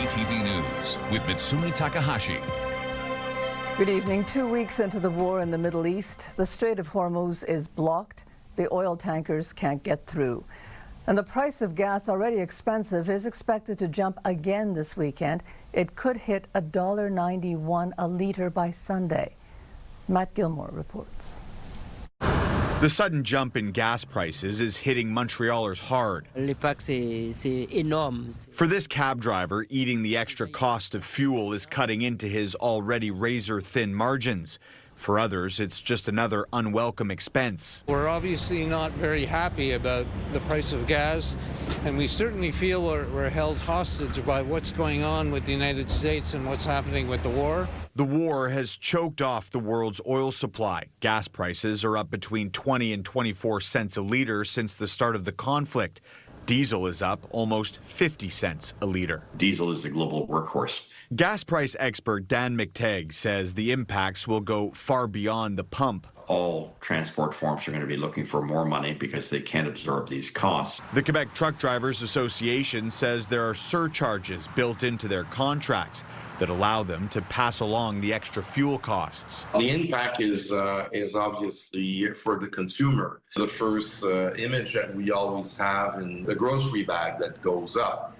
CTV News with Mitsumi Takahashi. Good evening. 2 weeks into the war in the Middle East, the Strait of Hormuz is blocked. The oil tankers can't get through. And the price of gas, already expensive, is expected to jump again this weekend. It could hit $1.91 a litre by Sunday. Matt Gilmore reports. The sudden jump in gas prices is hitting Montrealers hard. For this cab driver, eating the extra cost of fuel is cutting into his already razor-thin margins. For others, it's just another unwelcome expense. We're obviously not very happy about the price of gas, and we certainly feel we're held hostage by what's going on with the United States and what's happening with the war. The war has choked off the world's oil supply. Gas prices are up between 20 and 24 cents a litre since the start of the conflict. Diesel is up almost 50 cents a litre. Diesel is the global workhorse. Gas price expert Dan McTagg says the impacts will go far beyond the pump. All transport forms are going to be looking for more money because they can't absorb these costs. The Quebec Truck Drivers Association says there are surcharges built into their contracts that allow them to pass along the extra fuel costs. The impact is obviously for the consumer. The first image that we always have in the grocery bag that goes up.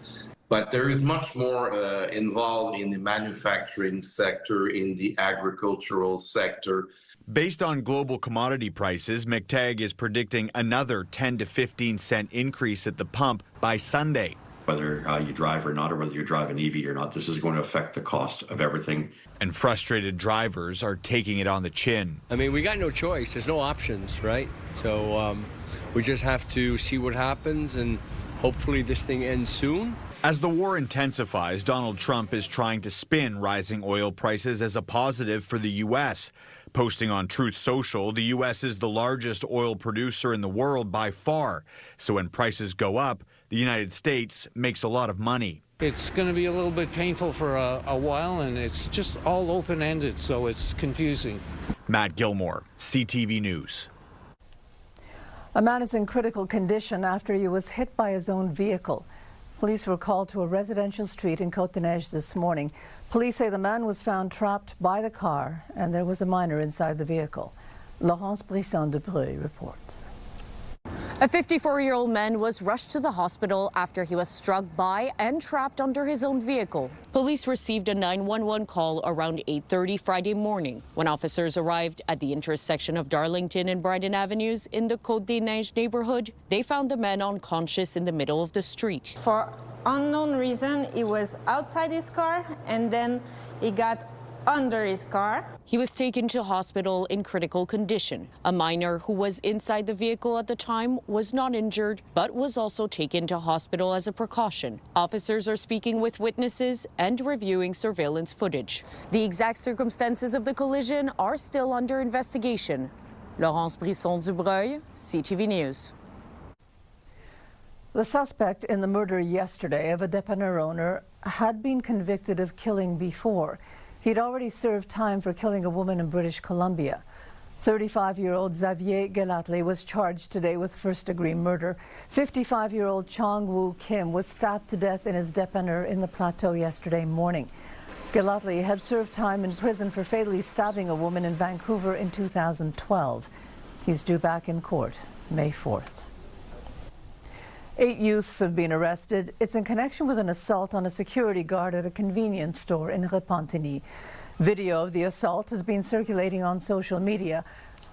But there is much more involved in the manufacturing sector, in the agricultural sector. Based on global commodity prices, McTagg is predicting another 10 to 15 cent increase at the pump by Sunday. Whether you drive or not, or whether you drive an EV or not, this is going to affect the cost of everything. And frustrated drivers are taking it on the chin. I mean, we got no choice. There's no options, right? So we just have to see what happens, and hopefully this thing ends soon. As the war intensifies, Donald Trump is trying to spin rising oil prices as a positive for the U.S. Posting on Truth Social, the U.S. is the largest oil producer in the world by far. So when prices go up, the United States makes a lot of money. It's going to be a little bit painful for a while, and it's just all open-ended, so it's confusing. Matt Gilmore, CTV News. A man is in critical condition after he was hit by his own vehicle. Police were called to a residential street in Côte-des-Neiges this morning. Police say the man was found trapped by the car and there was a minor inside the vehicle. Laurence Brisson-Debreuil reports. A 54-year-old man was rushed to the hospital after he was struck by and trapped under his own vehicle. Police received a 911 call around 8:30 Friday morning. When officers arrived at the intersection of Darlington and Brighton Avenues in the Côte-des-Neiges neighborhood, they found the man unconscious in the middle of the street. For unknown reason, he was outside his car and then he got under his car. He was taken to hospital in critical condition. A minor who was inside the vehicle at the time was not injured, but was also taken to hospital as a precaution. Officers are speaking with witnesses and reviewing surveillance footage. The exact circumstances of the collision are still under investigation. Laurence Brisson-Debreuil, CTV News. The suspect in the murder yesterday of a dépanneur owner had been convicted of killing before. He'd already served time for killing a woman in British Columbia. 35-year-old Xavier Gelatli was charged today with first-degree murder. 55-year-old Chong Woo Kim was stabbed to death in his dépanneur in the Plateau yesterday morning. Gelatli had served time in prison for fatally stabbing a woman in Vancouver in 2012. He's due back in court May 4th. 8 youths have been arrested. It's in connection with an assault on a security guard at a convenience store in Repentigny. Video of the assault has been circulating on social media.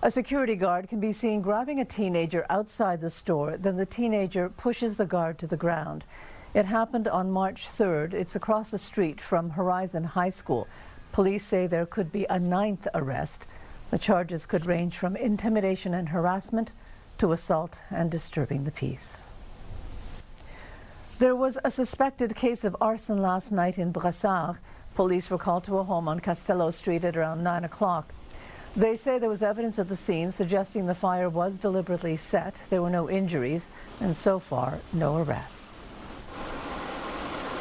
A security guard can be seen grabbing a teenager outside the store. Then the teenager pushes the guard to the ground. It happened on March 3rd. It's across the street from Horizon High School. Police say there could be a 9th arrest. The charges could range from intimidation and harassment to assault and disturbing the peace. There was a suspected case of arson last night in Brassard. Police were called to a home on Castello Street at around 9 o'clock. They say there was evidence at the scene suggesting the fire was deliberately set. There were no injuries, and so far, no arrests.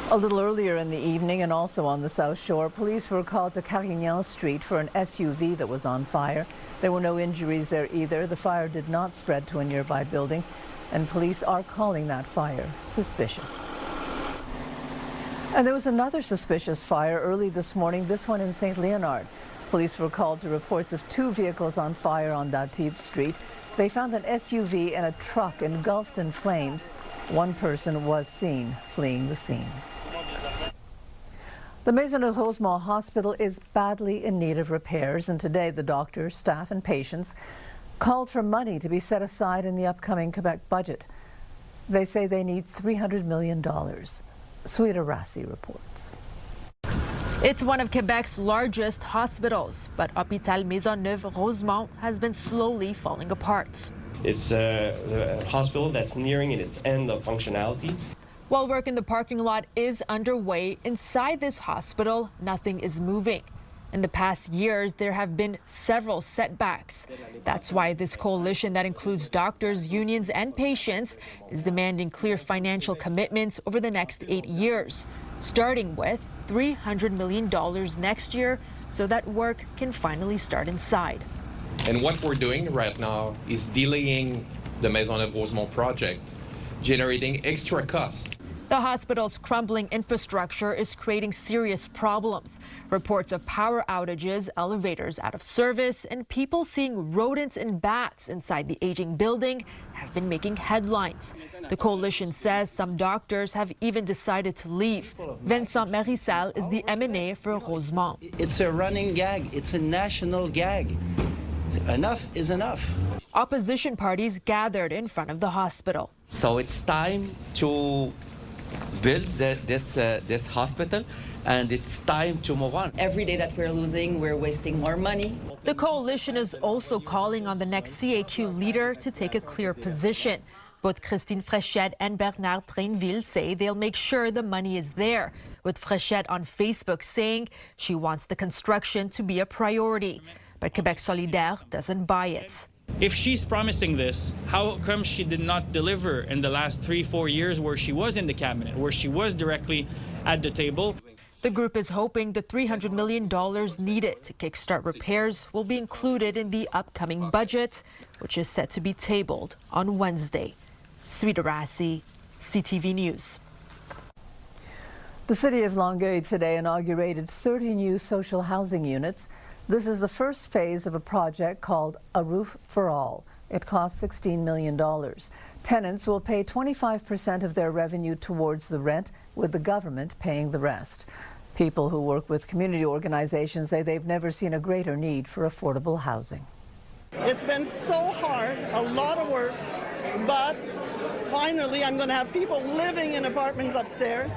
A little earlier in the evening, and also on the South Shore, police were called to Carignan Street for an SUV that was on fire. There were no injuries there either. The fire did not spread to a nearby building, and police are calling that fire suspicious. And there was another suspicious fire early this morning, this one in St. Leonard. Police were called to reports of 2 vehicles on fire on Datib Street. They found an SUV and a truck engulfed in flames. One person was seen fleeing the scene. The Maisonneuve-Rosemont hospital is badly in need of repairs, and today the doctors, staff and patients called for money to be set aside in the upcoming Quebec budget. They say they need $300 million. Suida Rassi reports. It's one of Quebec's largest hospitals, but Hôpital Maisonneuve-Rosemont has been slowly falling apart. It's a hospital that's nearing its end of functionality. While work in the parking lot is underway, inside this hospital, nothing is moving. In the past years, there have been several setbacks. That's why this coalition that includes doctors, unions, and patients is demanding clear financial commitments over the next 8 years, starting with $300 million next year so that work can finally start inside. And what we're doing right now is delaying the Maisonneuve-Rosemont project, generating extra costs. The hospital's crumbling infrastructure is creating serious problems. Reports of power outages, elevators out of service, and people seeing rodents and bats inside the aging building have been making headlines. The coalition says some doctors have even decided to leave. Vincent Marissal is the MNA for Rosemont. It's a running gag. It's a national gag. Enough is enough. Opposition parties gathered in front of the hospital. So it's time to build this hospital, and it's time to move on. Every day that we're losing, we're wasting more money. The coalition is also calling on the next CAQ leader to take a clear position. Both Christine Fréchette and Bernard Trainville say they'll make sure the money is there, with Fréchette on Facebook saying she wants the construction to be a priority. But Quebec Solidaire doesn't buy it. If she's promising this, how come she did not deliver in the last 3-4 years where she was in the cabinet, where she was directly at the table? The group is hoping the $300 million needed to kickstart repairs will be included in the upcoming budget, which is set to be tabled on Wednesday. Suida Rassi, CTV News. The city of Longueuil today inaugurated 30 new social housing units. This is the first phase of a project called A Roof for All. It costs $16 million. Tenants will pay 25% of their revenue towards the rent, with the government paying the rest. People who work with community organizations say they've never seen a greater need for affordable housing. It's been so hard, a lot of work, but finally I'm going to have people living in apartments upstairs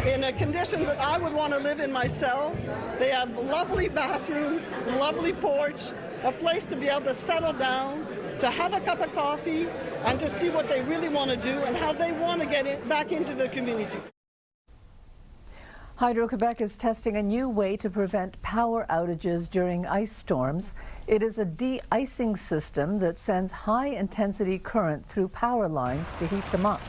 in a condition that I would want to live in myself. They have lovely bathrooms, lovely porch, a place to be able to settle down, to have a cup of coffee, and to see what they really want to do and how they want to get back into the community. Hydro-Quebec is testing a new way to prevent power outages during ice storms. It is a de-icing system that sends high-intensity current through power lines to heat them up.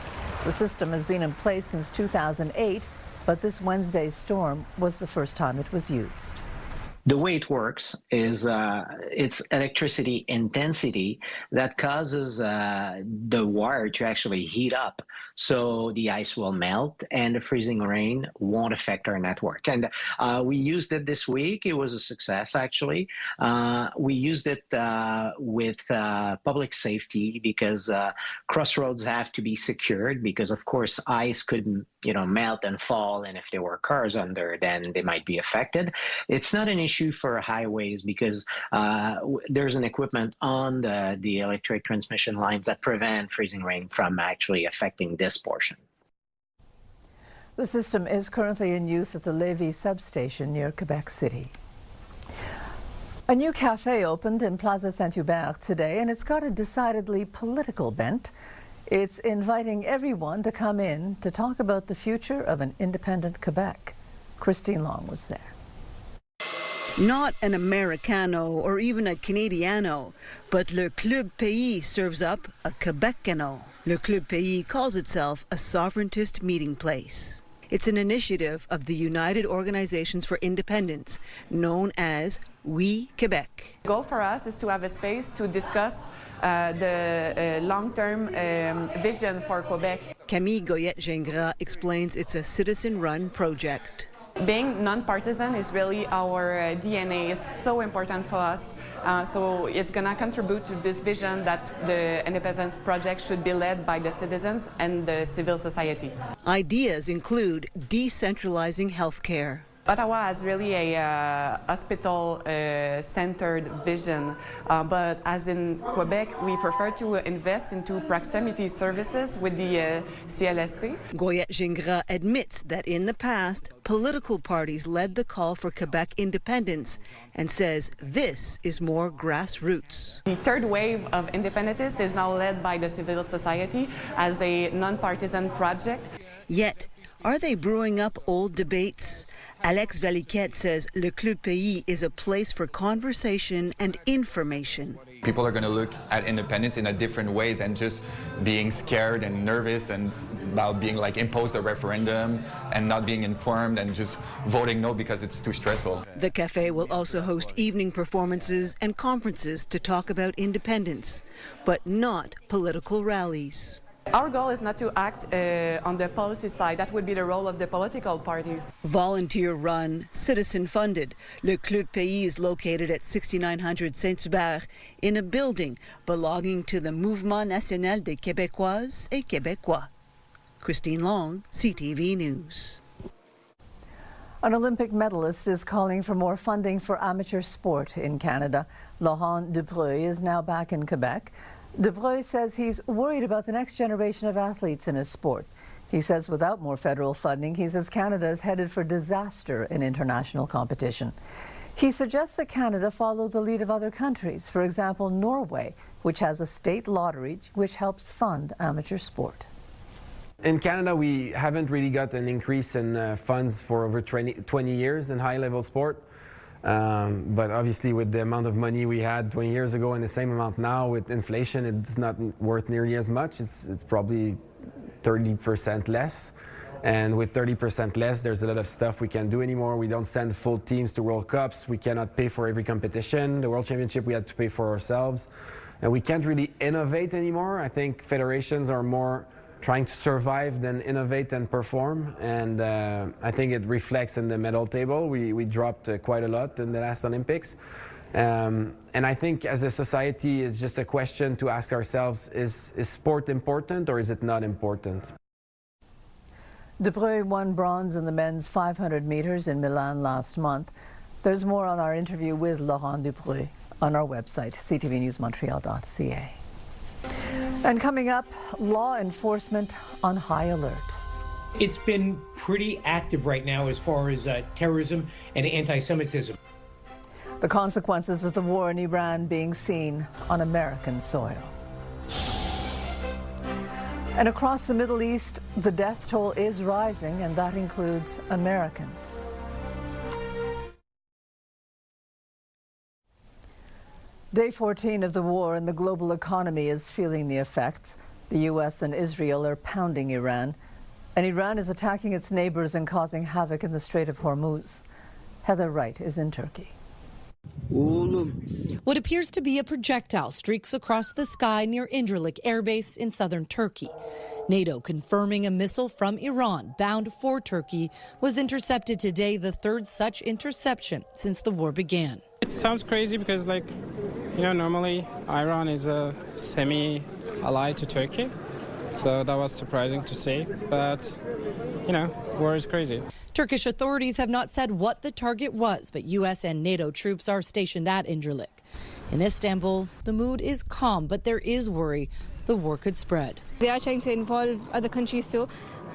The system has been in place since 2008, but this Wednesday's storm was the first time it was used. The way it works is it's electricity intensity that causes the wire to actually heat up, so the ice will melt and the freezing rain won't affect our network. And we used it this week. It was a success, actually. We used it with public safety because crossroads have to be secured because, of course, ice couldn't melt and fall, and if there were cars under, then they might be affected. It's not an issue for highways because there's an equipment on the electric transmission lines that prevent freezing rain from actually affecting this portion. The system is currently in use at the Lévis substation near Quebec City. A new cafe opened in Plaza Saint-Hubert today, and it's got a decidedly political bent. It's inviting everyone to come in to talk about the future of an independent Quebec. Christine Long was there. Not an Americano or even a Canadiano, but Le Club Pays serves up a Quebecano. Le Club Pays calls itself a sovereigntist meeting place. It's an initiative of the United Organizations for Independence, known as We Quebec. The goal for us is to have a space to discuss the long-term vision for Quebec. Camille Goyette-Gingras explains it's a citizen-run project. Being non-partisan is really our DNA. It's so important for us. So it's going to contribute to this vision that the Independence Project should be led by the citizens and the civil society. Ideas include decentralizing healthcare. Ottawa has really a hospital-centered vision, but as in Quebec, we prefer to invest into proximity services with the CLSC. Goyette-Gingras admits that in the past, political parties led the call for Quebec independence and says this is more grassroots. The third wave of independentists is now led by the civil society as a non-partisan project. Yet, are they brewing up old debates? Alex Valiquette says Le Club Pays is a place for conversation and information. People are going to look at independence in a different way than just being scared and nervous and about being like imposed a referendum and not being informed and just voting no because it's too stressful. The cafe will also host evening performances and conferences to talk about independence, but not political rallies. Our goal is not to act on the policy side. That would be the role of the political parties. Volunteer-run, citizen-funded, Le Club Pays is located at 6900 Saint-Hubert in a building belonging to the Mouvement National des Québécoises et Québécois. Christine Long, CTV News. An Olympic medalist is calling for more funding for amateur sport in Canada. Laurent Dubreuil is now back in Quebec. Dubreuil says he's worried about the next generation of athletes in his sport. He says without more federal funding, he says Canada is headed for disaster in international competition. He suggests that Canada follow the lead of other countries, for example, Norway, which has a state lottery which helps fund amateur sport. In Canada, we haven't really got an increase in funds for over 20 years in high-level sport. But obviously with the amount of money we had 20 years ago and the same amount now with inflation, it's not worth nearly as much. It's probably 30% less. And with 30% less, there's a lot of stuff we can't do anymore. We don't send full teams to World Cups. We cannot pay for every competition. The World Championship we had to pay for ourselves. And we can't really innovate anymore. I think federations are more trying to survive than innovate and perform, and I think it reflects in the medal table. We dropped quite a lot in the last Olympics, and I think as a society it's just a question to ask ourselves, is sport important or is it not important? Dubreuil won bronze in the men's 500 meters in Milan last month. There's more on our interview with Laurent Dubreuil on our website, ctvnewsmontreal.ca. And coming up, law enforcement on high alert. It's been pretty active right now as far as terrorism and anti-Semitism. The consequences of the war in Iran being seen on American soil. And across the Middle East, the death toll is rising, and that includes Americans. Day 14 of the war, and the global economy is feeling the effects. The U.S. and Israel are pounding Iran, and Iran is attacking its neighbors and causing havoc in the Strait of Hormuz. Heather Wright is in Turkey. What appears to be a projectile streaks across the sky near Incirlik Air Base in southern Turkey. NATO confirming a missile from Iran bound for Turkey was intercepted today, the third such interception since the war began. It sounds crazy because, normally Iran is a semi-ally to Turkey. So that was surprising to see. But, war is crazy. Turkish authorities have not said what the target was, but U.S. and NATO troops are stationed at Incirlik. In Istanbul, the mood is calm, but there is worry the war could spread. They are trying to involve other countries too,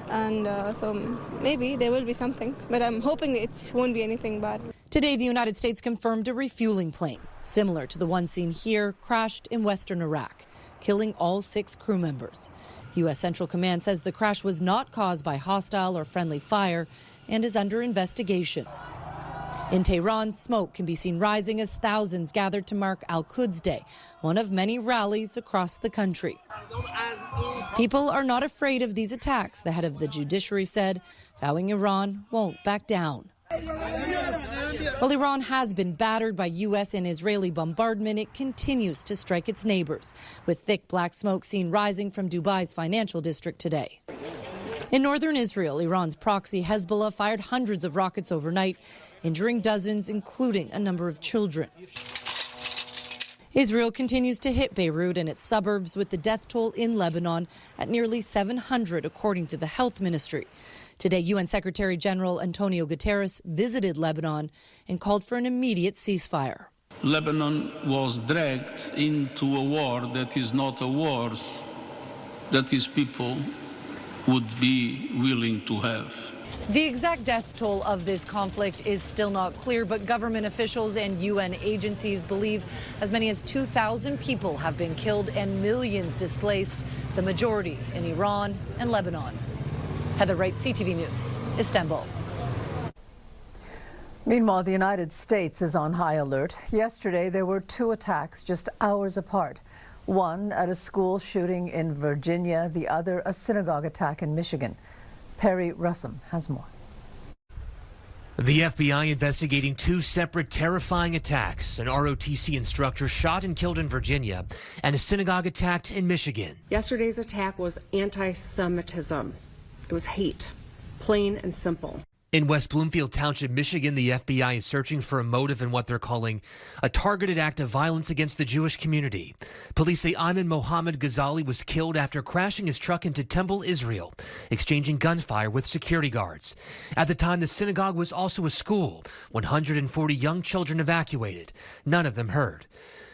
and so maybe there will be something, but I'm hoping it won't be anything bad. Today, the United States confirmed a refueling plane, similar to the one seen here, crashed in western Iraq, killing all 6 crew members. U.S. Central Command says the crash was not caused by hostile or friendly fire and is under investigation. In Tehran, smoke can be seen rising as thousands gathered to mark Al-Quds Day, one of many rallies across the country. People are not afraid of these attacks, the head of the judiciary said, vowing Iran won't back down. While Iran has been battered by U.S. and Israeli bombardment, it continues to strike its neighbors, with thick black smoke seen rising from Dubai's financial district today. In northern Israel, Iran's proxy Hezbollah fired hundreds of rockets overnight, injuring dozens, including a number of children. Israel continues to hit Beirut and its suburbs, with the death toll in Lebanon at nearly 700, according to the health ministry. Today, UN Secretary General Antonio Guterres visited Lebanon and called for an immediate ceasefire. Lebanon was dragged into a war that is not a war that its people would be willing to have. The exact death toll of this conflict is still not clear, but government officials and UN agencies believe as many as 2,000 people have been killed and millions displaced, the majority in Iran and Lebanon. Heather Wright, CTV News, Istanbul. Meanwhile, the United States is on high alert. Yesterday, there were 2 attacks just hours apart. One at a school shooting in Virginia, the other a synagogue attack in Michigan. Perry Russum has more. The FBI investigating 2 separate terrifying attacks, an ROTC instructor shot and killed in Virginia, and a synagogue attacked in Michigan. Yesterday's attack was anti-Semitism. It was hate, plain and simple. In West Bloomfield Township, Michigan, the FBI is searching for a motive in what they're calling a targeted act of violence against the Jewish community. Police say Ayman Mohammed Ghazali was killed after crashing his truck into Temple, Israel, exchanging gunfire with security guards. At the time, the synagogue was also a school. 140 young children evacuated, none of them hurt.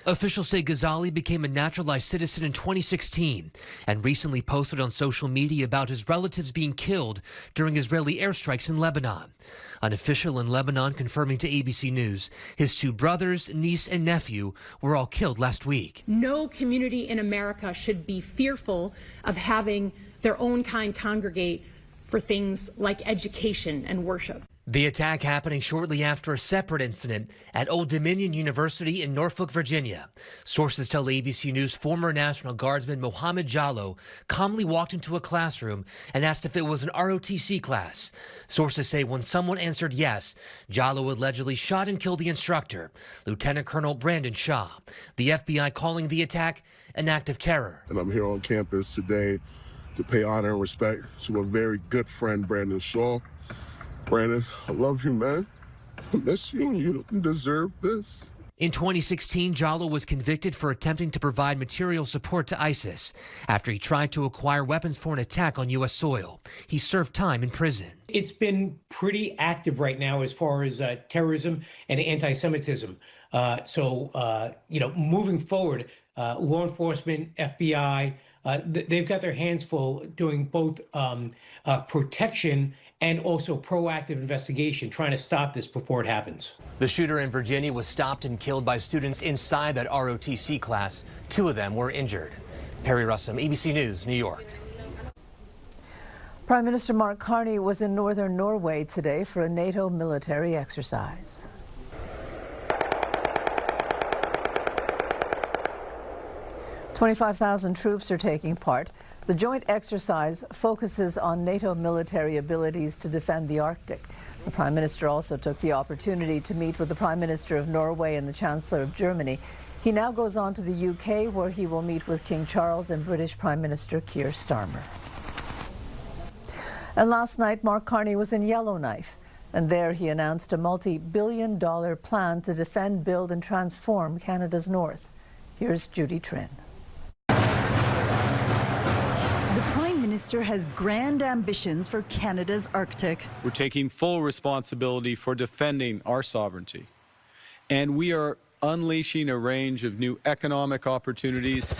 Officials say Ghazali became a naturalized citizen in 2016 and recently posted on social media about his relatives being killed during Israeli airstrikes in Lebanon. An official in Lebanon confirming to ABC News his 2 brothers, niece, and nephew were all killed last week. No community in America should be fearful of having their own kind congregate for things like education and worship. The attack happening shortly after a separate incident at Old Dominion University in Norfolk, Virginia. Sources tell ABC News former National Guardsman Mohammed Jallo calmly walked into a classroom and asked if it was an ROTC class. Sources say when someone answered yes, Jallo allegedly shot and killed the instructor, Lieutenant Colonel Brandon Shaw. The FBI calling the attack an act of terror. And I'm here on campus today to pay honor and respect to a very good friend, Brandon Shaw. Brandon, I love you, man. I miss you. You don't deserve this. In 2016, Jallo was convicted for attempting to provide material support to ISIS after he tried to acquire weapons for an attack on U.S. soil. He served time in prison. It's been pretty active right now as far as terrorism and anti-Semitism. Moving forward, law enforcement, FBI, they've got their hands full doing both protection and also proactive investigation, trying to stop this before it happens. The shooter in Virginia was stopped and killed by students inside that ROTC class. 2 of them were injured. Perry Russum, ABC News, New York. Prime Minister Mark Carney was in northern Norway today for a NATO military exercise. "25,000 troops are taking part. The joint exercise focuses on NATO military abilities to defend the Arctic. The Prime Minister also took the opportunity to meet with the Prime Minister of Norway and the Chancellor of Germany. He now goes on to the UK, where he will meet with King Charles and British Prime Minister Keir Starmer. And last night, Mark Carney was in Yellowknife, and there he announced a multi-billion-dollar plan to defend, build and transform Canada's north. Here's Judy Trin. The Prime Minister has grand ambitions for Canada's Arctic. We're taking full responsibility for defending our sovereignty. And we are unleashing a range of new economic opportunities.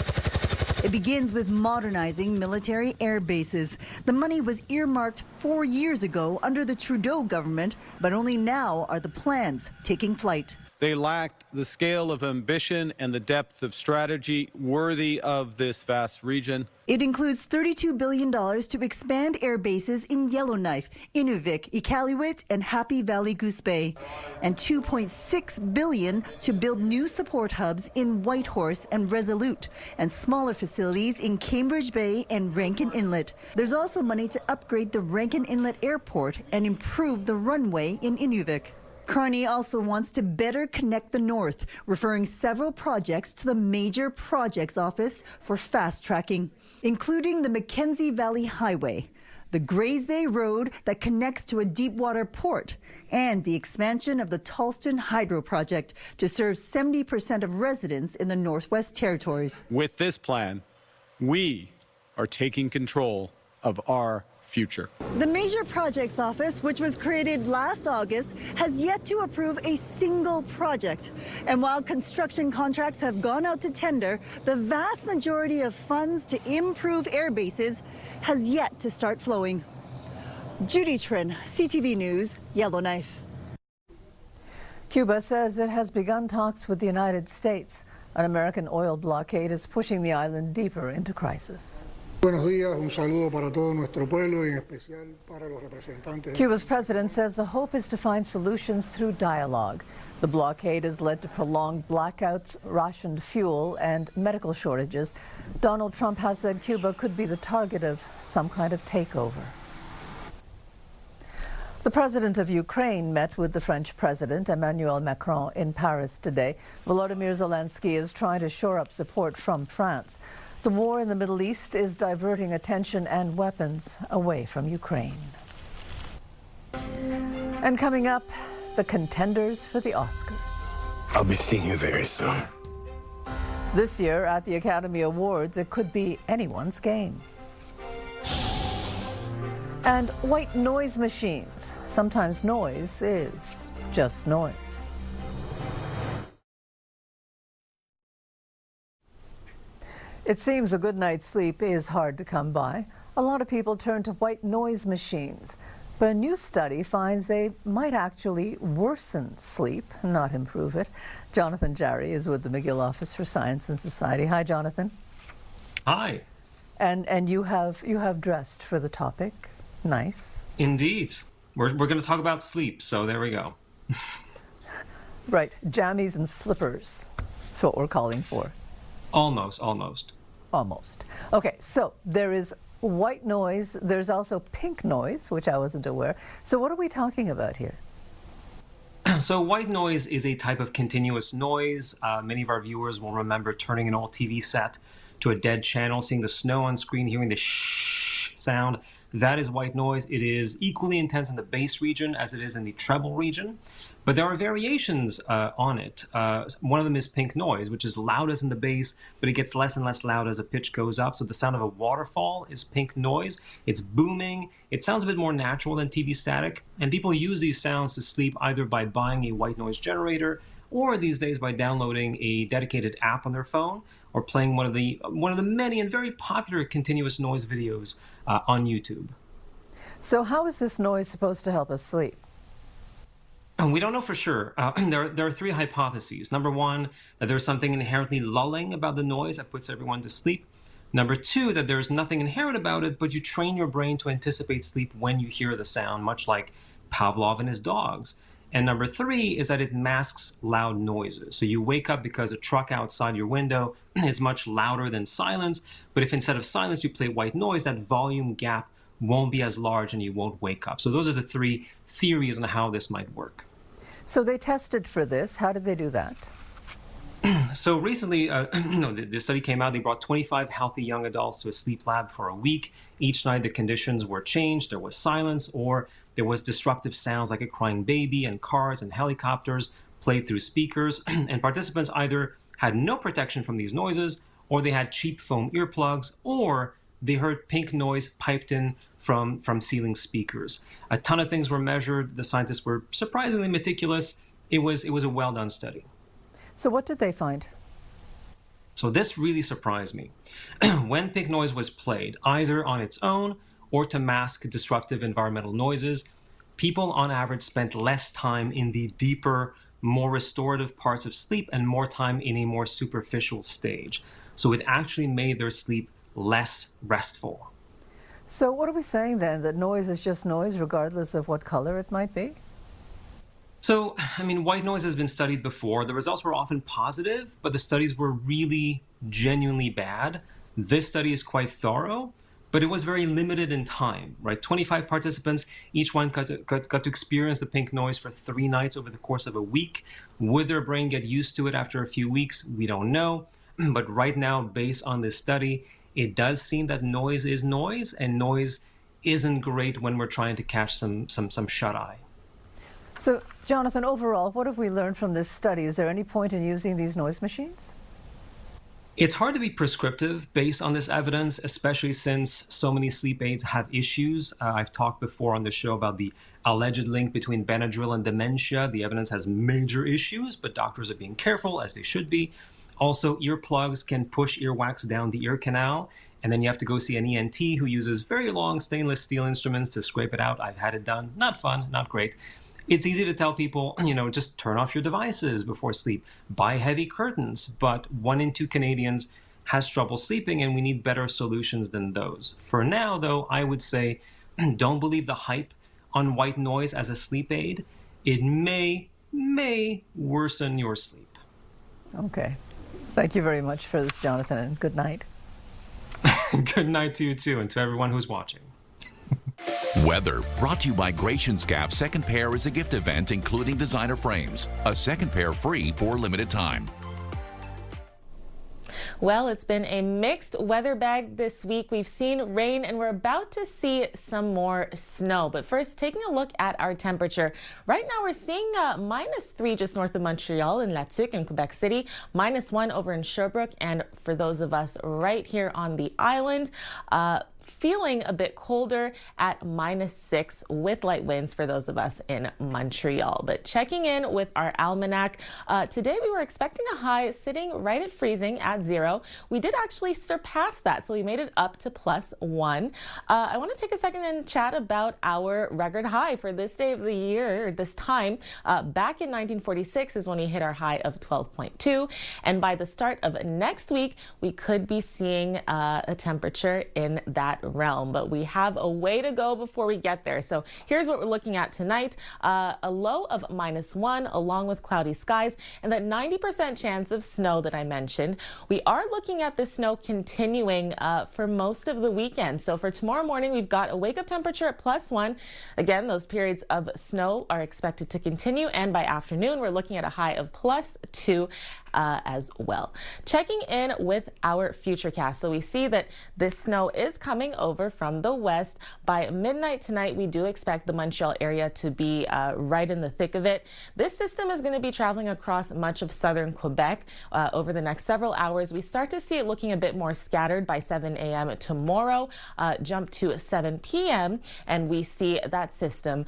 It begins with modernizing military air bases. The money was earmarked 4 years ago under the Trudeau government, but only now are the plans taking flight. They lacked the scale of ambition and the depth of strategy worthy of this vast region. It includes $32 billion to expand air bases in Yellowknife, Inuvik, Iqaluit, and Happy Valley Goose Bay, and $2.6 billion to build new support hubs in Whitehorse and Resolute, and smaller facilities in Cambridge Bay and Rankin Inlet. There's also money to upgrade the Rankin Inlet Airport and improve the runway in Inuvik. Carney also wants to better connect the North, referring several projects to the Major Projects Office for fast-tracking, including the Mackenzie Valley Highway. the Grays Bay Road that connects to a deep water port, and the expansion of the Tallston Hydro Project to serve 70% of residents in the Northwest Territories. With this plan, we are taking control of our future. The Major Projects Office, which was created last August, has yet to approve a single project. And while construction contracts have gone out to tender, the vast majority of funds to improve air bases has yet to start flowing. Judy Trin, CTV News, Yellowknife. Cuba says it has begun talks with the United States. An American oil blockade is pushing the island deeper into crisis. Buenos días, un saludo para todo nuestro pueblo y en especial para los representantes. Cuba's president says the hope is to find solutions through dialogue. The blockade has led to prolonged blackouts, rationed fuel, and medical shortages. Donald Trump has said Cuba could be the target of some kind of takeover. The president of Ukraine met with the French president, Emmanuel Macron, in Paris today. Volodymyr Zelensky is trying to shore up support from France. The war in the Middle East is diverting attention and weapons away from Ukraine. And coming up, the contenders for the Oscars. I'll be seeing you very soon. This year at the Academy Awards, it could be anyone's game. And white noise machines. Sometimes noise is just noise. It seems a good night's sleep is hard to come by. A lot of people turn to white noise machines. But a new study finds they might actually worsen sleep, not improve it. Jonathan Jarry is with the McGill Office for Science and Society. Hi, Jonathan. Hi. And you have dressed for the topic. Nice. Indeed. We're going to talk about sleep, so there we go. Right. Jammies and slippers. That's what we're calling for. Almost. Okay, so there is white noise. There's also pink noise, which I wasn't aware. So what are we talking about here? So white noise is a type of continuous noise. Many of our viewers will remember turning an old TV set to a dead channel, seeing the snow on screen, hearing the shh sound. That is white noise. It is equally intense in the bass region as it is in the treble region. But there are variations on it. One of them is pink noise, which is loudest in the bass, but it gets less and less loud as the pitch goes up. So the sound of a waterfall is pink noise. It's booming. It sounds a bit more natural than TV static. And people use these sounds to sleep either by buying a white noise generator or these days by downloading a dedicated app on their phone or playing one of the many and very popular continuous noise videos on YouTube. So how is this noise supposed to help us sleep? We don't know for sure. There are three hypotheses. Number one, that there's something inherently lulling about the noise that puts everyone to sleep. Number two, that there's nothing inherent about it, but you train your brain to anticipate sleep when you hear the sound, much like Pavlov and his dogs. And number three is that it masks loud noises. So you wake up because a truck outside your window is much louder than silence, but if instead of silence you play white noise, that volume gap won't be as large and you won't wake up. So those are the three theories on how this might work. So they tested for this. How did they do that? So recently, the study came out. They brought 25 healthy young adults to a sleep lab for a week. Each night the conditions were changed. There was silence or there was disruptive sounds like a crying baby and cars and helicopters played through speakers. And participants either had no protection from these noises or they had cheap foam earplugs or they heard pink noise piped in from ceiling speakers. A ton of things were measured. The scientists were surprisingly meticulous. It was a well-done study. So what did they find? So this really surprised me. When pink noise was played, either on its own or to mask disruptive environmental noises, people on average spent less time in the deeper, more restorative parts of sleep and more time in a more superficial stage. So it actually made their sleep less restful. So what are we saying then? That noise is just noise regardless of what color it might be? So, I mean, white noise has been studied before. The results were often positive, but the studies were really genuinely bad. This study is quite thorough, but it was very limited in time, right? 25 participants, each one got to experience the pink noise for 3 nights over the course of a week. Would their brain get used to it after a few weeks? We don't know. But right now, based on this study, it does seem that noise is noise, and noise isn't great when we're trying to catch some shut-eye. So, Jonathan, overall, what have we learned from this study? Is there any point in using these noise machines? It's hard to be prescriptive based on this evidence, especially since so many sleep aids have issues. I've talked before on the show about the alleged link between Benadryl and dementia. The evidence has major issues, but doctors are being careful, as they should be. Also, earplugs can push earwax down the ear canal, and then you have to go see an ENT who uses very long stainless steel instruments to scrape it out. I've had it done. Not fun, not great. It's easy to tell people, just turn off your devices before sleep, buy heavy curtains, but 1 in 2 Canadians has trouble sleeping, and we need better solutions than those. For now, though, I would say don't believe the hype on white noise as a sleep aid. It may worsen your sleep. Okay. Thank you very much for this, Jonathan, and good night. Good night to you, too, and to everyone who's watching. Weather brought to you by Gratianscap's second pair is a gift event including designer frames. A second pair free for a limited time. Well, it's been a mixed weather bag this week. We've seen rain and we're about to see some more snow. But first, taking a look at our temperature. Right now, we're seeing -3 just north of Montreal in La Tuque in Quebec City, -1 over in Sherbrooke, and for those of us right here on the island, feeling a bit colder at -6 with light winds for those of us in Montreal. But checking in with our almanac, today we were expecting a high sitting right at freezing at 0. We did actually surpass that, so we made it up to +1. I want to take a second and chat about our record high for this day of the year, this time. Back in 1946 is when we hit our high of 12.2, and by the start of next week, we could be seeing a temperature in that realm, but we have a way to go before we get there. So here's what we're looking at tonight. A low of -1 along with cloudy skies and that 90% chance of snow that I mentioned. We are looking at the snow continuing for most of the weekend. So for tomorrow morning, we've got a wake up temperature at +1. Again, those periods of snow are expected to continue, and by afternoon, we're looking at a high of +2 as well. Checking in with our futurecast. So we see that this snow is coming over from the west. By midnight tonight, we do expect the Montreal area to be right in the thick of it. This system is going to be traveling across much of southern Quebec over the next several hours. We start to see it looking a bit more scattered by 7 a.m. tomorrow, jump to 7 p.m., and we see that system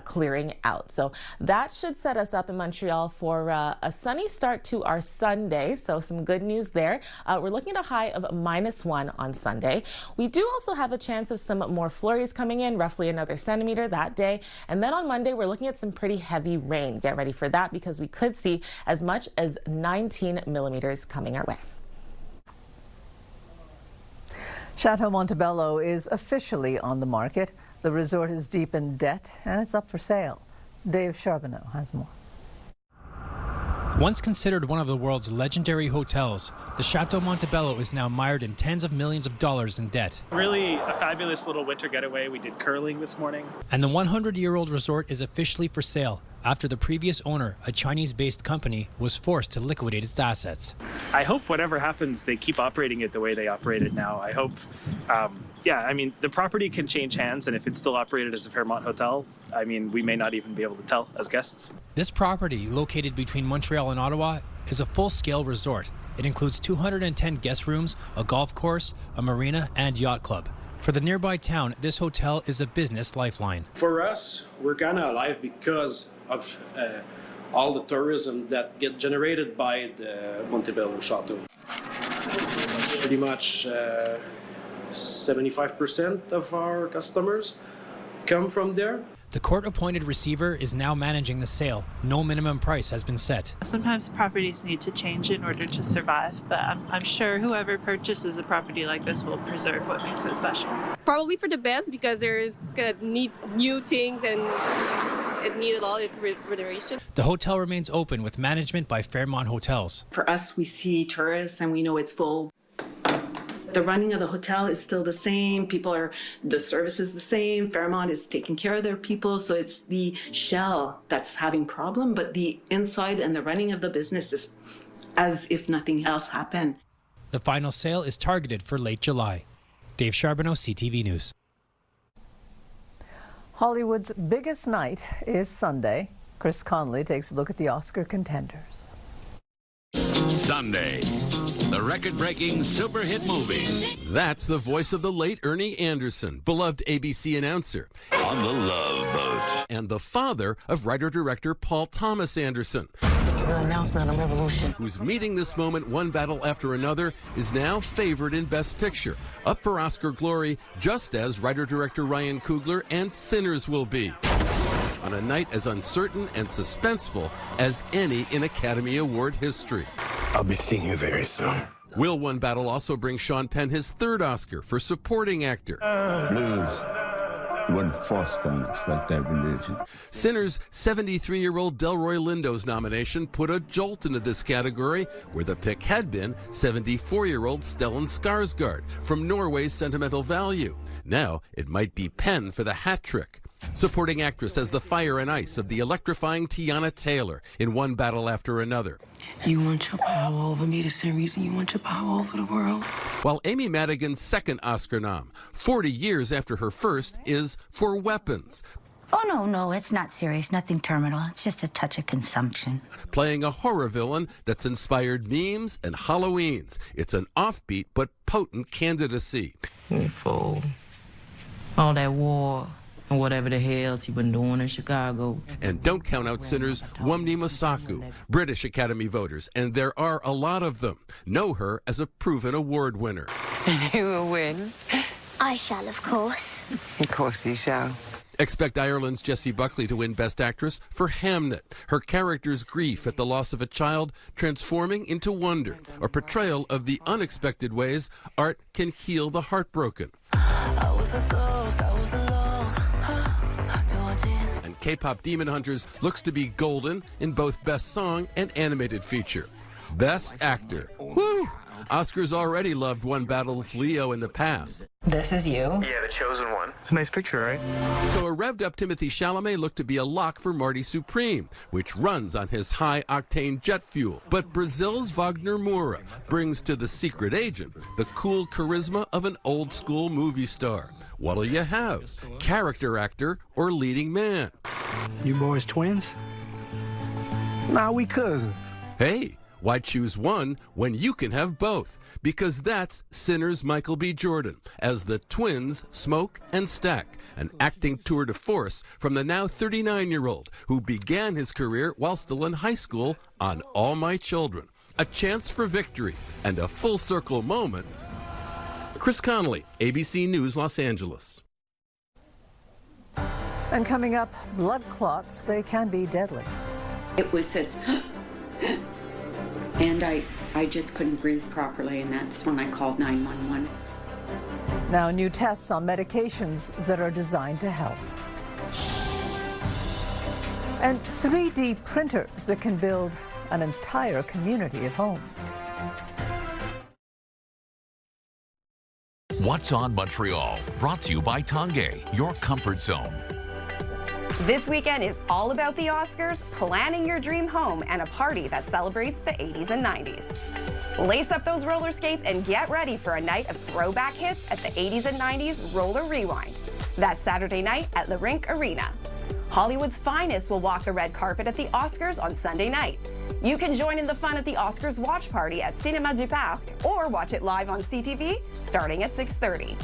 clearing out. So that should set us up in Montreal for a sunny start to our Sunday. So some good news there. We're looking at a high of -1 on Sunday. We do also have a chance of some more flurries coming in, roughly another centimeter that day. And then on Monday, we're looking at some pretty heavy rain. Get ready for that because we could see as much as 19 millimeters coming our way. Chateau Montebello is officially on the market. The resort is deep in debt and it's up for sale. Dave Charbonneau has more. Once considered one of the world's legendary hotels, the Chateau Montebello is now mired in tens of millions of dollars in debt. Really a fabulous little winter getaway. We did curling this morning. And the 100-year-old resort is officially for sale after the previous owner, a Chinese-based company, was forced to liquidate its assets. I hope whatever happens, they keep operating it the way they operate it now. I hope, the property can change hands, and if it's still operated as a Fairmont hotel, we may not even be able to tell as guests. This property, located between Montreal and Ottawa, is a full-scale resort. It includes 210 guest rooms, a golf course, a marina, and yacht club. For the nearby town, this hotel is a business lifeline. For us, we're kind of alive because of all the tourism that get generated by the Montebello Chateau. Pretty much 75% of our customers come from there. The court-appointed receiver is now managing the sale. No minimum price has been set. Sometimes properties need to change in order to survive, but I'm sure whoever purchases a property like this will preserve what makes it special. Probably for the best because there's gonna need new things and it needed a lot of renovation. The hotel remains open with management by Fairmont Hotels. For us, we see tourists and we know it's full. The running of the hotel is still the same. The service is the same. Fairmont is taking care of their people. So it's the shell that's having problem, but the inside and the running of the business is as if nothing else happened. The final sale is targeted for late July. Dave Charbonneau, CTV News. Hollywood's biggest night is Sunday. Chris Conley takes a look at the Oscar contenders. Sunday, the record-breaking super hit movie. That's the voice of the late Ernie Anderson, beloved ABC announcer. On the Love Boat. And the father of writer-director Paul Thomas Anderson. This is an announcement on Revolution. Whose meeting this moment, one battle after another, is now favored in Best Picture. Up for Oscar glory, just as writer-director Ryan Coogler and Sinners will be. On a night as uncertain and suspenseful as any in Academy Award history. I'll be seeing you very soon. Will One Battle also bring Sean Penn his third Oscar for supporting actor? Please, wasn't forced on us like that religion. Sinners' 73-year-old Delroy Lindo's nomination put a jolt into this category, where the pick had been 74-year-old Stellan Skarsgård from Norway's Sentimental Value. Now it might be Penn for the hat trick. Supporting actress as the fire and ice of the electrifying Tiana Taylor in One Battle After Another. You want your power over me the same reason you want your power over the world? While Amy Madigan's second Oscar nom, 40 years after her first, is for Weapons. Oh, no, it's not serious. Nothing terminal. It's just a touch of consumption. Playing a horror villain that's inspired memes and Halloweens. It's an offbeat but potent candidacy. You fool. All that war and whatever the hell he been doing in Chicago. And don't count out Sinners' Wumni Masaku. British Academy voters, and there are a lot of them, know her as a proven award winner. And who will win? I shall, of course. Of course he shall. Expect Ireland's Jessie Buckley to win Best Actress for Hamnet, her character's grief at the loss of a child transforming into wonder, a portrayal of the unexpected ways art can heal the heartbroken. I was a ghost, I was alone. And K-pop Demon Hunters looks to be golden in both Best Song and Animated Feature. Best Actor. Woo! Oscars already loved One Battle's Leo in the past. This is you? Yeah, the chosen one. It's a nice picture, right? So a revved-up Timothée Chalamet looked to be a lock for Marty Supreme, which runs on his high-octane jet fuel. But Brazil's Wagner Moura brings to The Secret Agent the cool charisma of an old-school movie star. What'll you have? Character actor or leading man? You boys twins? Nah, we cousins. Hey, why choose one when you can have both? Because that's Sinners' Michael B. Jordan as the twins Smoke and Stack, an acting tour de force from the now 39-year-old who began his career while still in high school on All My Children. A chance for victory and a full circle moment. Chris Connolly, ABC News, Los Angeles. And coming up, blood clots, they can be deadly. It was this, and I just couldn't breathe properly, and that's when I called 911. Now, new tests on medications that are designed to help. And 3D printers that can build an entire community of homes. What's on Montreal? Brought to you by Tanguay, your comfort zone. This weekend is all about the Oscars, planning your dream home, and a party that celebrates the 80s and 90s. Lace up those roller skates and get ready for a night of throwback hits at the 80s and 90s Roller Rewind. That's Saturday night at La Rink Arena. Hollywood's finest will walk the red carpet at the Oscars on Sunday night. You can join in the fun at the Oscars watch party at Cinéma du Parc or watch it live on CTV starting at 6:30.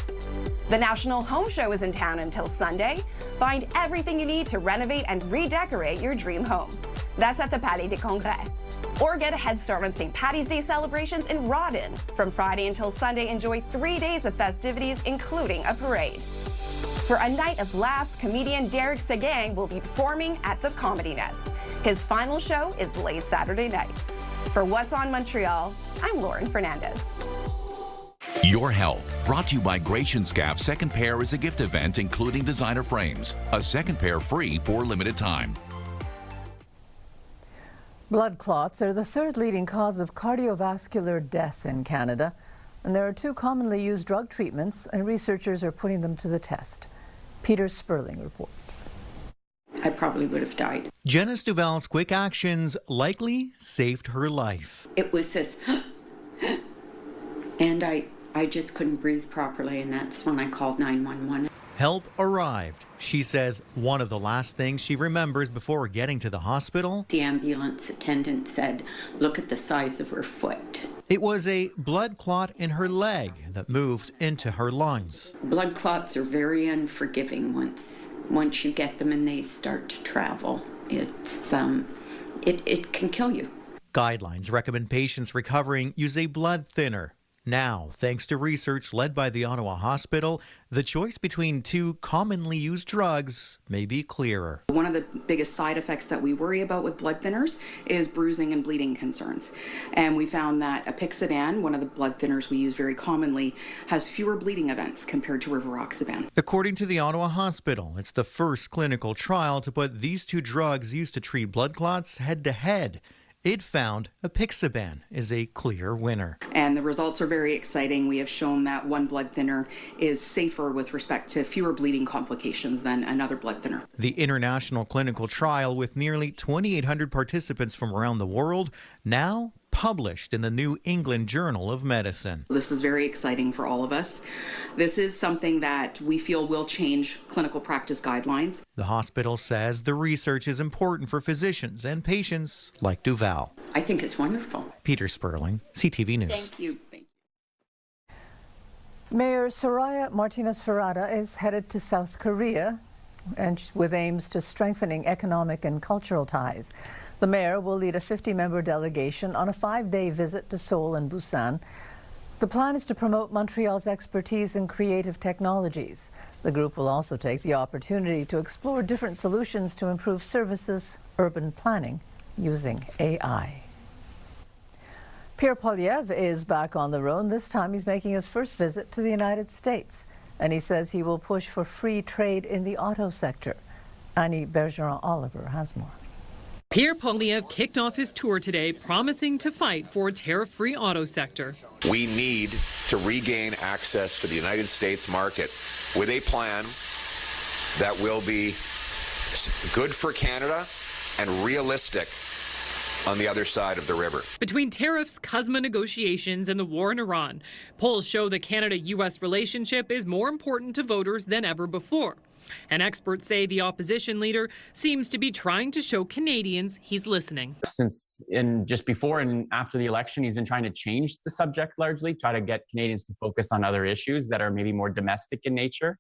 The National Home Show is in town until Sunday. Find everything you need to renovate and redecorate your dream home. That's at the Palais des Congrès. Or get a head start on St. Paddy's Day celebrations in Rawdon. From Friday until Sunday, enjoy 3 days of festivities, including a parade. For a night of laughs, comedian Derek Seguin will be performing at the Comedy Nest. His final show is late Saturday night. For What's on Montreal, I'm Lauren Fernandez. Your Health, brought to you by Gratian Scaff. Second pair is a gift event including designer frames. A second pair free for a limited time. Blood clots are the third leading cause of cardiovascular death in Canada. And there are 2 commonly used drug treatments, and researchers are putting them to the test. Peter Sperling reports. I probably would have died. Janice Duval's quick actions likely saved her life. It was this, and I just couldn't breathe properly, and that's when I called 911. Help arrived. She says one of the last things she remembers before getting to the hospital. The ambulance attendant said, "Look at the size of her foot." It was a blood clot in her leg that moved into her lungs. Blood clots are very unforgiving once you get them and they start to travel. It can kill you. Guidelines recommend patients recovering use a blood thinner. Now, thanks to research led by the Ottawa Hospital, the choice between two commonly used drugs may be clearer. One of the biggest side effects that we worry about with blood thinners is bruising and bleeding concerns. And we found that apixaban, one of the blood thinners we use very commonly, has fewer bleeding events compared to rivaroxaban. According to the Ottawa Hospital, it's the first clinical trial to put these two drugs used to treat blood clots head-to-head. It found apixaban is a clear winner. And the results are very exciting. We have shown that one blood thinner is safer with respect to fewer bleeding complications than another blood thinner. The international clinical trial, with nearly 2,800 participants from around the world, now published in the New England Journal of Medicine. This is very exciting for all of us. This is something that we feel will change clinical practice guidelines. The hospital says the research is important for physicians and patients like Duval. I think it's wonderful. Peter Sperling, CTV News. Thank you. Mayor Soraya Martinez-Ferrada is headed to South Korea and with aims to strengthening economic and cultural ties. The mayor will lead a 50-member delegation on a 5-day visit to Seoul and Busan. The plan is to promote Montreal's expertise in creative technologies. The group will also take the opportunity to explore different solutions to improve services, urban planning using AI. Pierre Poilievre is back on the road. This time he's making his first visit to the United States. And he says he will push for free trade in the auto sector. Annie Bergeron-Oliver has more. Pierre Poilievre kicked off his tour today, promising to fight for a tariff-free auto sector. We need to regain access to the United States market with a plan that will be good for Canada and realistic on the other side of the river. Between tariffs, CUSMA negotiations, and the war in Iran, polls show the Canada-U.S. relationship is more important to voters than ever before. And experts say the opposition leader seems to be trying to show Canadians he's listening. Since just before and after the election, he's been trying to change the subject largely, try to get Canadians to focus on other issues that are maybe more domestic in nature.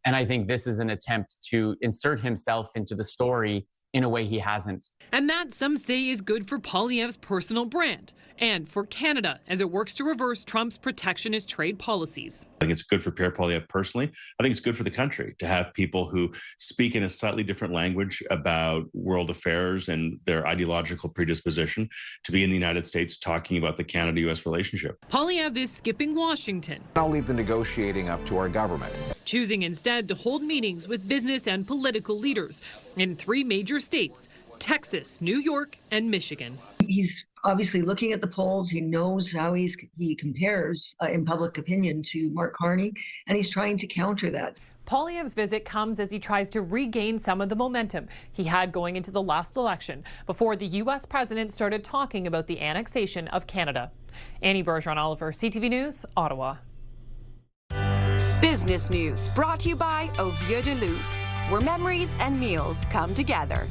And I think this is an attempt to insert himself into the story in a way he hasn't. And that, some say, is good for Poilievre's personal brand and for Canada as it works to reverse Trump's protectionist trade policies. I think it's good for Pierre Poilievre personally. I think it's good for the country to have people who speak in a slightly different language about world affairs and their ideological predisposition to be in the United States talking about the Canada-U.S. relationship. Poilievre is skipping Washington. I'll leave the negotiating up to our government. Choosing instead to hold meetings with business and political leaders in 3 major states, Texas, New York, and Michigan. He's obviously looking at the polls. He knows how he compares in public opinion to Mark Carney, and he's trying to counter that. Poilievre's visit comes as he tries to regain some of the momentum he had going into the last election before the U.S. president started talking about the annexation of Canada. Annie Bergeron-Oliver, CTV News, Ottawa. Business News brought to you by Au Vieux de Louvre, where memories and meals come together.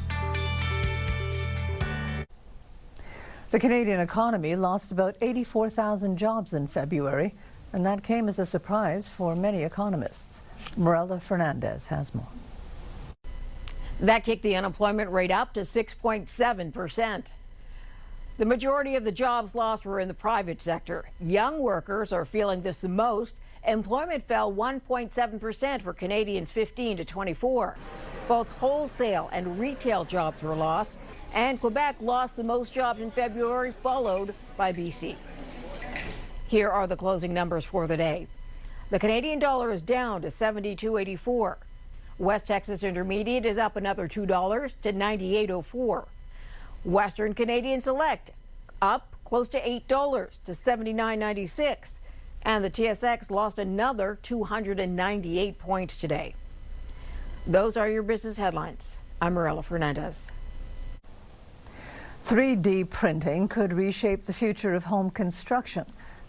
The Canadian economy lost about 84,000 jobs in February, and that came as a surprise for many economists. Morella Fernandez has more. That kicked the unemployment rate up to 6.7%. The majority of the jobs lost were in the private sector. Young workers are feeling this the most. Employment fell 1.7% for Canadians 15 to 24. Both wholesale and retail jobs were lost, and Quebec lost the most jobs in February, followed by BC. Here are the closing numbers for the day. The Canadian dollar is down to 72.84. West Texas Intermediate is up another $2 to 98.04. Western Canadian Select up close to $8 to 79.96. And the TSX lost another 298 points today. Those are your business headlines. I'm Morella Fernandez. 3D printing could reshape the future of home construction,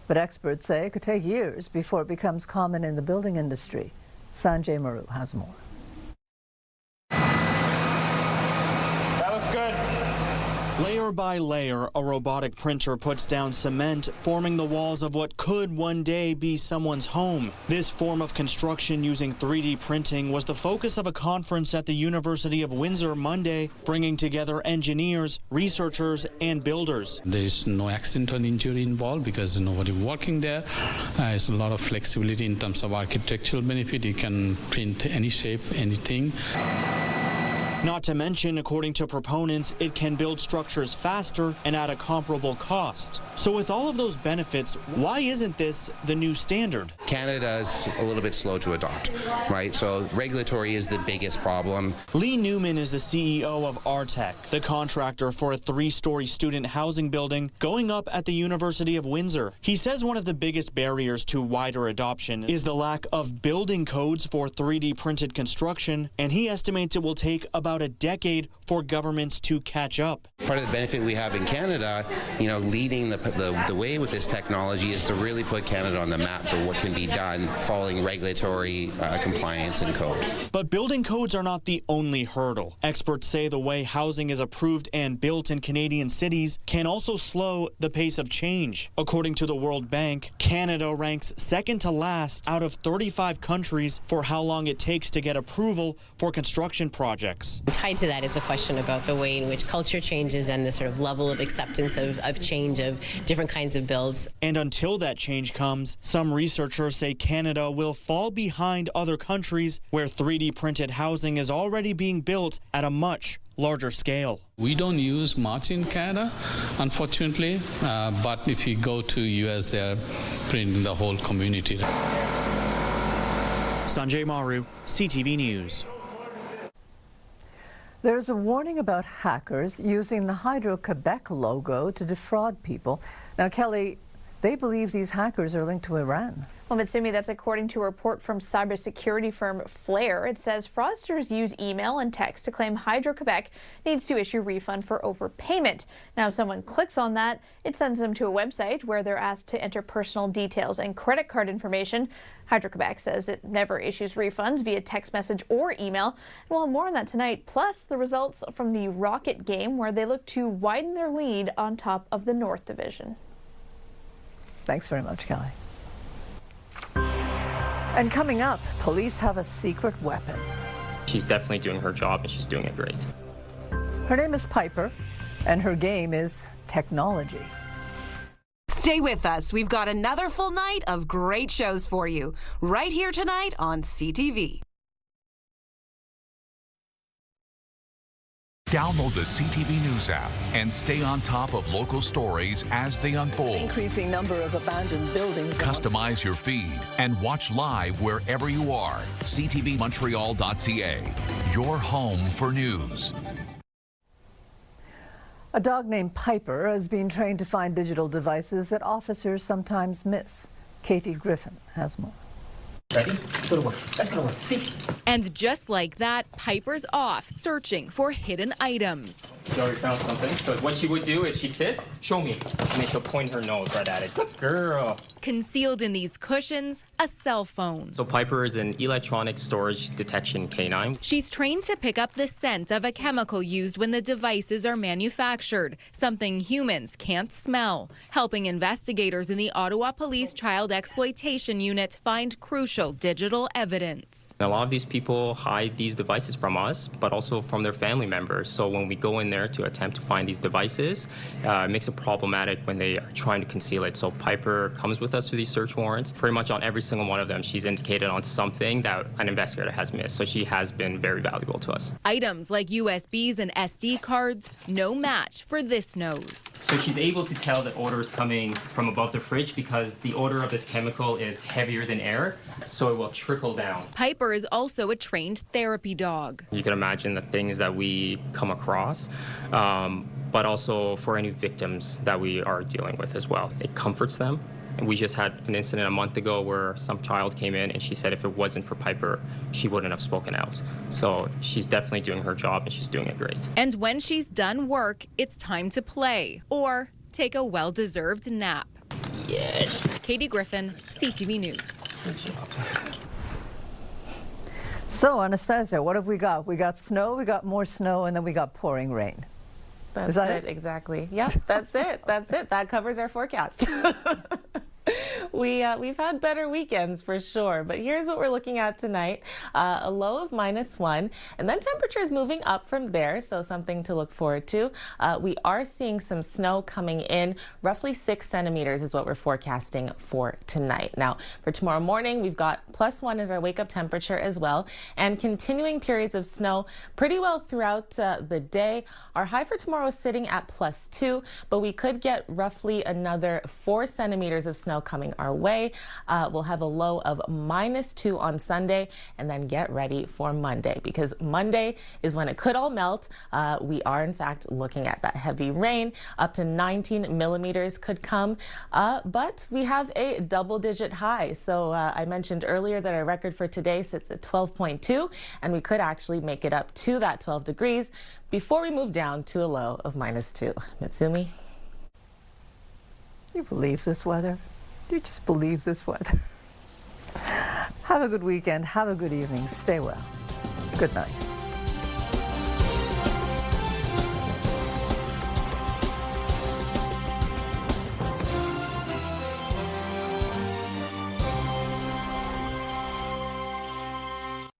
but experts say it could take years before it becomes common in the building industry. Sanjay Maru has more. That was good. Layer by layer, a robotic printer puts down cement, forming the walls of what could one day be someone's home. This form of construction using 3D printing was the focus of a conference at the University of Windsor Monday, bringing together engineers, researchers, and builders. There's no accident or injury involved because nobody working there. There's a lot of flexibility in terms of architectural benefit. You can print any shape, anything. Not to mention, according to proponents, it can build structures faster and at a comparable cost. So with all of those benefits, why isn't this the new standard? Canada is a little bit slow to adopt, right? So regulatory is the biggest problem. Lee Newman is the CEO of Artec, the contractor for a 3-story student housing building going up at the University of Windsor. He says one of the biggest barriers to wider adoption is the lack of building codes for 3D printed construction, and he estimates it will take about a decade for governments to catch up. Part of the benefit we have in Canada, leading the way with this technology is to really put Canada on the map for what can be done following regulatory compliance and code. But building codes are not the only hurdle. Experts say the way housing is approved and built in Canadian cities can also slow the pace of change. According to the World Bank, Canada ranks second to last out of 35 countries for how long it takes to get approval for construction projects. Tied to that is a question about the way in which culture changes and the sort of level of acceptance of change of different kinds of builds. And until that change comes, some researchers say Canada will fall behind other countries where 3D printed housing is already being built at a much larger scale. We don't use much in Canada, unfortunately, but if you go to US, they're printing the whole community. Sanjay Maru, CTV News. There's a warning about hackers using the Hydro-Quebec logo to defraud people. Now, Kelly, they believe these hackers are linked to Iran. Well, Mitsumi, that's according to a report from cybersecurity firm Flare. It says fraudsters use email and text to claim Hydro-Quebec needs to issue refund for overpayment. Now, if someone clicks on that, it sends them to a website where they're asked to enter personal details and credit card information. Hydro-Quebec says it never issues refunds via text message or email. And we'll have more on that tonight, plus the results from the Rocket game where they look to widen their lead on top of the North Division. Thanks very much, Kelly. And coming up, police have a secret weapon. She's definitely doing her job and she's doing it great. Her name is Piper, and her game is technology. Stay with us. We've got another full night of great shows for you right here tonight on CTV. Download the CTV News app and stay on top of local stories as they unfold. Increasing number of abandoned buildings. Customize your feed and watch live wherever you are. CTVMontreal.ca, your home for news. A dog named Piper has been trained to find digital devices that officers sometimes miss. Katie Griffin has more. Ready? Let's go to work. Let's go to work. See? And just like that, Piper's off searching for hidden items. Joey found something. So what she would do is she sits, show me, and then she'll point her nose right at it. Good girl. Concealed in these cushions, a cell phone. So Piper is an electronic storage detection canine. She's trained to pick up the scent of a chemical used when the devices are manufactured, something humans can't smell, helping investigators in the Ottawa Police Child Exploitation Unit find crucial digital evidence. And a lot of these people hide these devices from us, but also from their family members. So when we go in there to attempt to find these devices, it makes it problematic when they are trying to conceal it. So Piper comes with us for these search warrants. Pretty much on every single one of them, she's indicated on something that an investigator has missed. So she has been very valuable to us. Items like USBs and SD cards, no match for this nose. So she's able to tell that odor is coming from above the fridge because the odor of this chemical is heavier than air, so it will trickle down. Piper is also a trained therapy dog. You can imagine the things that we come across, but also for any victims that we are dealing with as well. It comforts them. And we just had an incident a month ago where some child came in and she said if it wasn't for Piper, she wouldn't have spoken out. So she's definitely doing her job and she's doing it great. And when she's done work, it's time to play or take a well-deserved nap. Yes. Katie Griffin, CTV News. Good job. So, Anastasia, what have we got? We got snow, we got more snow, and then we got pouring rain. That's it, exactly. Yep, that's it. That's it. That covers our forecast. We've had better weekends for sure, but here's what we're looking at tonight. A low of -1, and then temperatures moving up from there, so something to look forward to. We are seeing some snow coming in. Roughly 6 centimeters is what we're forecasting for tonight. Now, for tomorrow morning, we've got +1 as our wake-up temperature as well, and continuing periods of snow pretty well throughout the day. Our high for tomorrow is sitting at +2, but we could get roughly another 4 centimeters of snow coming our way. We'll have a low of -2 on Sunday, and then get ready for Monday, because Monday is when it could all melt. We are in fact looking at that heavy rain. Up to 19 millimeters could come, but we have a double-digit high. So I mentioned earlier that our record for today sits at 12.2, and we could actually make it up to that 12 degrees before we move down to a low of -2. Mitsumi? You believe this weather? You just believe this weather. Have a good weekend. Have a good evening. Stay well. Good night.